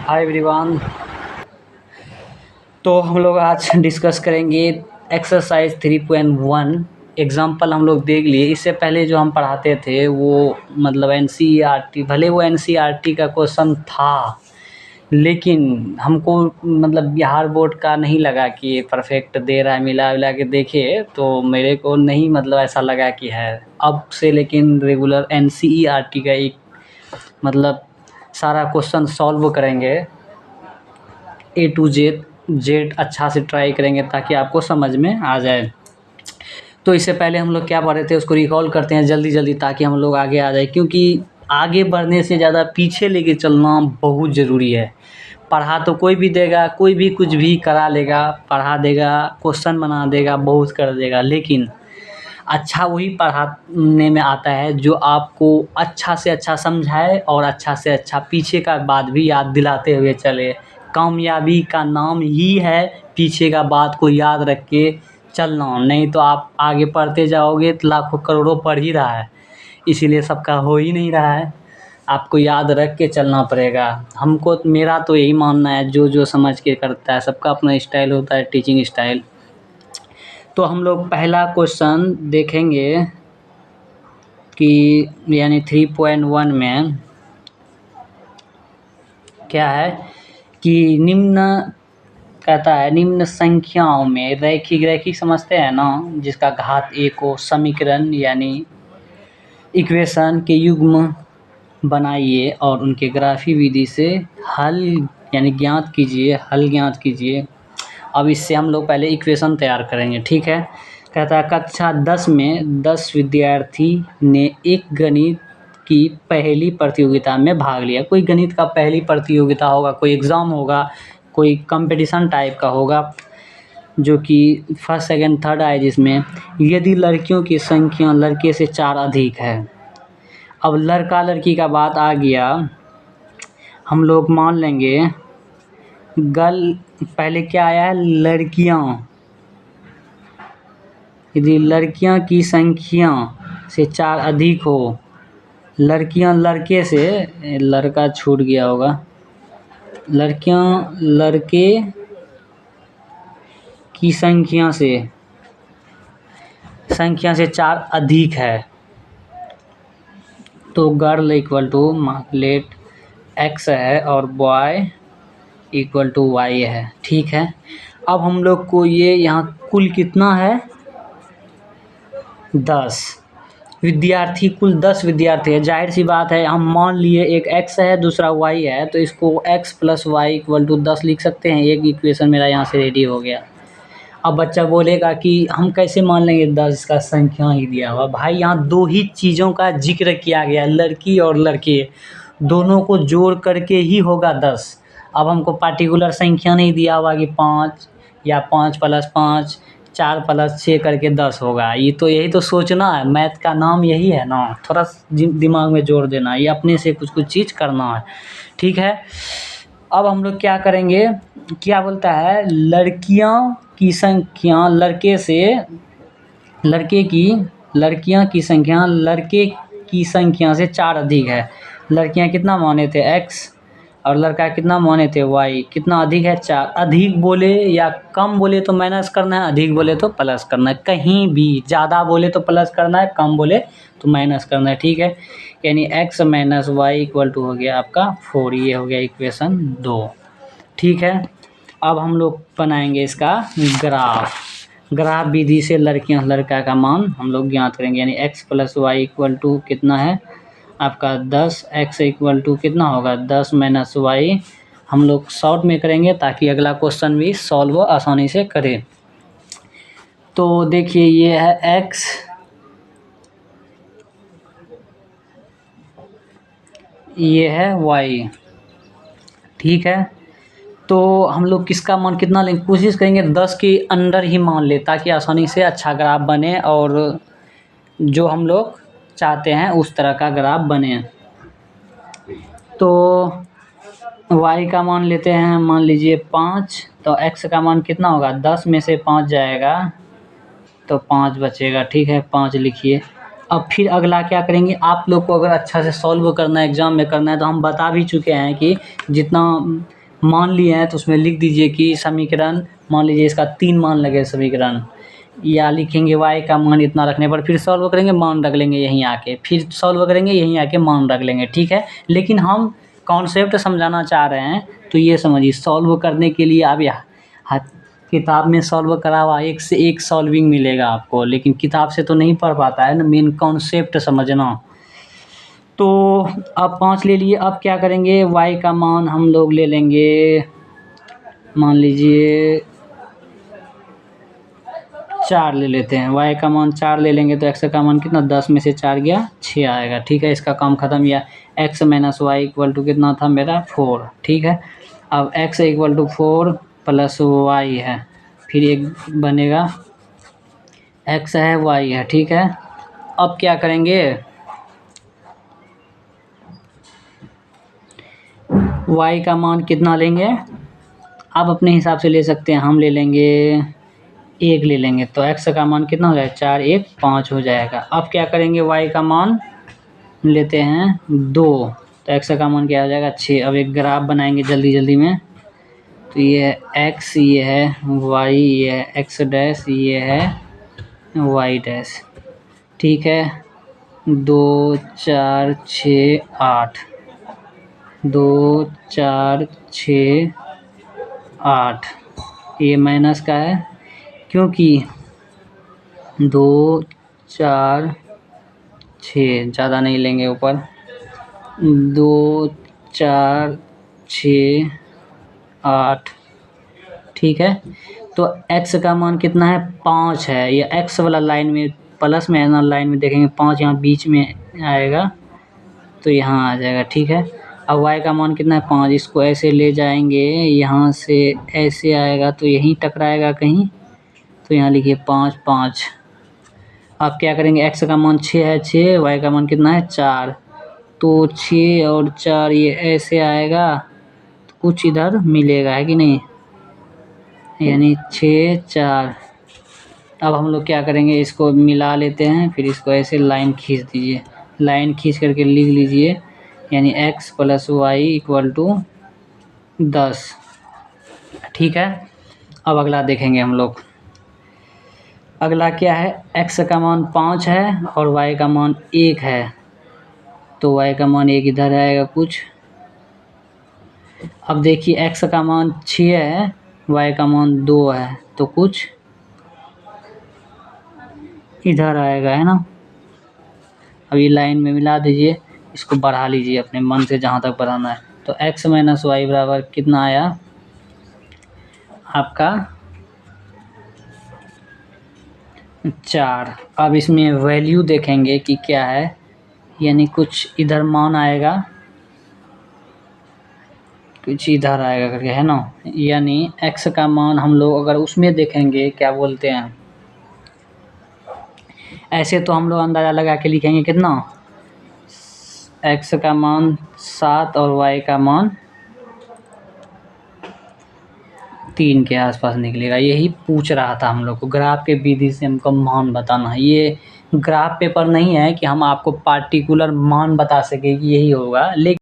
Hi everyone. तो हम लोग आज डिस्कस करेंगे एक्सरसाइज 3.1। एग्जाम्पल हम लोग देख लिए। इससे पहले जो हम पढ़ाते थे वो मतलब एनसीईआरटी, भले वो एनसीईआरटी का क्वेश्चन था लेकिन हमको मतलब बिहार बोर्ड का नहीं लगा कि ये परफेक्ट दे रहा है। मिला मिला के देखे तो मेरे को नहीं मतलब ऐसा लगा कि है अब से, लेकिन रेगुलर एनसीईआरटी का एक मतलब सारा क्वेश्चन सॉल्व करेंगे, ए टू जेड अच्छा से ट्राई करेंगे ताकि आपको समझ में आ जाए। तो इससे पहले हम लोग क्या पढ़े थे उसको रिकॉल करते हैं जल्दी जल्दी ताकि हम लोग आगे आ जाए, क्योंकि आगे बढ़ने से ज़्यादा पीछे लेके चलना बहुत ज़रूरी है। पढ़ा तो कोई भी देगा, कोई भी कुछ भी करा लेगा, पढ़ा देगा, क्वेश्चन बना देगा, बहुत कर देगा, लेकिन अच्छा वही पढ़ाने में आता है जो आपको अच्छा से अच्छा समझाए और अच्छा से अच्छा पीछे का बात भी याद दिलाते हुए चले। कामयाबी का नाम ही है पीछे का बात को याद रख के चलना। नहीं तो आप आगे पढ़ते जाओगे तो लाखों करोड़ों पढ़ ही रहा है, इसीलिए सबका हो ही नहीं रहा है। आपको याद रख के चलना पड़ेगा। हमको, मेरा तो यही मानना है, जो जो समझ के करता है, सबका अपना स्टाइल होता है, टीचिंग स्टाइल। तो हम लोग पहला क्वेश्चन देखेंगे कि यानी 3.1 में क्या है कि निम्न कहता है, निम्न संख्याओं में रैखिक रैखिक समझते हैं ना, जिसका घात एक को समीकरण यानी इक्वेशन के युग्म बनाइए और उनके ग्राफी विधि से हल यानी ज्ञात कीजिए, हल ज्ञात कीजिए। अब इससे हम लोग पहले इक्वेशन तैयार करेंगे, ठीक है। कहता है कक्षा 10 में 10 विद्यार्थी ने एक गणित की पहली प्रतियोगिता में भाग लिया। कोई गणित का पहली प्रतियोगिता होगा, कोई एग्ज़ाम होगा, कोई कंपटीशन टाइप का होगा जो कि फर्स्ट सेकंड थर्ड आए, जिसमें यदि लड़कियों की संख्या लड़के से 4 अधिक है। अब लड़का लड़की का बात आ गया, हम लोग मान लेंगे पहले क्या आया है, लड़कियां। यदि लड़कियां की संख्या से 4 अधिक हो, लड़कियां लड़के से, लड़का छूट गया होगा, लड़कियां लड़के की संख्या से 4 अधिक है तो girl equal to let x है और बॉय इक्वल टू वाई है, ठीक है। अब हम लोग को ये यहाँ कुल कितना है, 10 विद्यार्थी, कुल 10 विद्यार्थी है। जाहिर सी बात है, हम मान लिए एक x है दूसरा y है तो इसको x plus y equal to 10 लिख सकते हैं। एक इक्वेशन मेरा यहाँ से रेडी हो गया। अब बच्चा बोलेगा कि हम कैसे मान लेंगे 10 का संख्या ही दिया हुआ। भाई यहाँ दो ही चीज़ों का जिक्र किया गया, लड़की और लड़के, दोनों को जोड़ करके ही होगा 10। अब हमको पार्टिकुलर संख्या नहीं दिया हुआ कि 5 या 5 प्लस 5, 4 प्लस 6 करके 10 होगा। ये तो यही तो सोचना है, मैथ का नाम यही है ना, थोड़ा दिमाग में जोड़ देना, ये अपने से कुछ कुछ चीज़ करना है, ठीक है। अब हम लोग क्या करेंगे, क्या बोलता है, लड़कियां की संख्या लड़कियां की संख्या लड़के की संख्या से 4 अधिक है। लड़कियां कितना माने थे x और लड़का कितना माने थे y, कितना अधिक है 4। अधिक बोले या कम बोले तो माइनस करना है, अधिक बोले तो प्लस करना है, कहीं भी ज़्यादा बोले तो प्लस करना है, कम बोले तो माइनस करना है, ठीक है। यानी x minus y equal to हो गया आपका 4। ये हो गया इक्वेशन 2, ठीक है। अब हम लोग बनाएंगे इसका ग्राफ विधि से लड़कियां लड़का का मान हम लोग ज्ञात करेंगे। यानी x plus y equal to कितना है आपका 10, x इक्वल टू कितना होगा 10 माइनस वाई। हम लोग शॉर्ट में करेंगे ताकि अगला क्वेश्चन भी सॉल्व आसानी से करें। तो देखिए ये है x, ये है y, ठीक है। तो हम लोग किसका मान कितना लेंगे, कोशिश करेंगे 10 के अंदर ही मान ले ताकि आसानी से अच्छा ग्राफ बने और जो हम लोग चाहते हैं उस तरह का ग्राफ बने। तो y का मान लेते हैं, मान लीजिए 5, तो x का मान कितना होगा, 10 में से 5 जाएगा तो 5 बचेगा, ठीक है, 5 लिखिए। अब फिर अगला क्या करेंगे, आप लोग को अगर अच्छा से सॉल्व करना है, एग्ज़ाम में करना है, तो हम बता भी चुके हैं कि जितना मान लिए हैं तो उसमें लिख दीजिए कि समीकरण, मान लीजिए इसका 3 मान लगे समीकरण, या लिखेंगे y का मान इतना रखने पर, फिर सॉल्व करेंगे मान रख लेंगे यहीं आके, फिर सॉल्व करेंगे यहीं आके मान रख लेंगे, ठीक है। लेकिन हम कॉन्सेप्ट समझाना चाह रहे हैं, तो ये समझिए सॉल्व करने के लिए आप किताब में सॉल्व करा हुआ एक से एक सॉल्विंग मिलेगा आपको, लेकिन किताब से तो नहीं पढ़ पाता है ना, मेन कॉन्सेप्ट समझना। तो अब 5 ले लिए, अब क्या करेंगे, y का मान हम लोग ले लेंगे, मान लीजिए 4 ले लेते हैं, y का मान 4 ले लेंगे तो x का मान कितना, 10 में से 4 गया 6 आएगा, ठीक है। इसका काम खत्म, या x minus y equal to कितना था मेरा 4, ठीक है। अब x equal to 4 plus y है, फिर एक बनेगा x है y है, ठीक है। अब क्या करेंगे, y का मान कितना लेंगे, आप अपने हिसाब से ले सकते हैं, हम ले लेंगे 1 ले लेंगे, तो x का मान कितना हो जाएगा, 4 1 5 हो जाएगा। अब क्या करेंगे, y का मान लेते हैं 2, तो x का मान क्या हो जाएगा 6। अब एक ग्राफ बनाएंगे जल्दी जल्दी में, तो ये है x, ये है y, ये है x डैश, ये है y डैश, ठीक है। 2 4 6 8, 2 4 6 8, ये माइनस का है क्योंकि 2 4 6 ज़्यादा नहीं लेंगे ऊपर, 2 4 6 8, ठीक है। तो x का मान कितना है 5 है, ये x वाला लाइन में प्लस में है ना, लाइन में देखेंगे 5 यहाँ बीच में आएगा तो यहाँ आ जाएगा, ठीक है। अब y का मान कितना है 5, इसको ऐसे ले जाएंगे, यहाँ से ऐसे आएगा तो यहीं टकराएगा कहीं, तो यहाँ लिखिए 5 5। अब क्या करेंगे, x का मान 6 है 6, y का मान कितना है 4, तो 6 और 4 ये ऐसे आएगा, तो कुछ इधर मिलेगा है कि नहीं, यानी 6 4। अब हम लोग क्या करेंगे, इसको मिला लेते हैं, फिर इसको ऐसे लाइन खींच दीजिए, लाइन खींच करके लिख लीजिए, यानी x plus y equal to 10, ठीक है। अब अगला देखेंगे हम लोग, अगला क्या है, x का मान 5 है और y का मान 1 है, तो y का मान 1 इधर आएगा कुछ। अब देखिए x का मान 6 है, y का मान 2 है, तो कुछ इधर आएगा, है ना। अब ये लाइन में मिला दीजिए, इसको बढ़ा लीजिए अपने मन से जहाँ तक बढ़ाना है, तो x माइनस वाई बराबर कितना आया आपका 4। अब इसमें वैल्यू देखेंगे कि क्या है, यानी कुछ इधर मान आएगा, कुछ इधर आएगा करके, है ना। यानी x का मान हम लोग अगर उसमें देखेंगे, क्या बोलते हैं, ऐसे तो हम लोग अंदाज़ा लगा के लिखेंगे कितना, x का मान 7 और y का मान 3 के आसपास निकलेगा। यही पूछ रहा था हम लोग को, ग्राफ के विधि से हमको मान बताना है। ये ग्राफ पेपर नहीं है कि हम आपको पार्टिकुलर मान बता सके कि यही होगा, लेकिन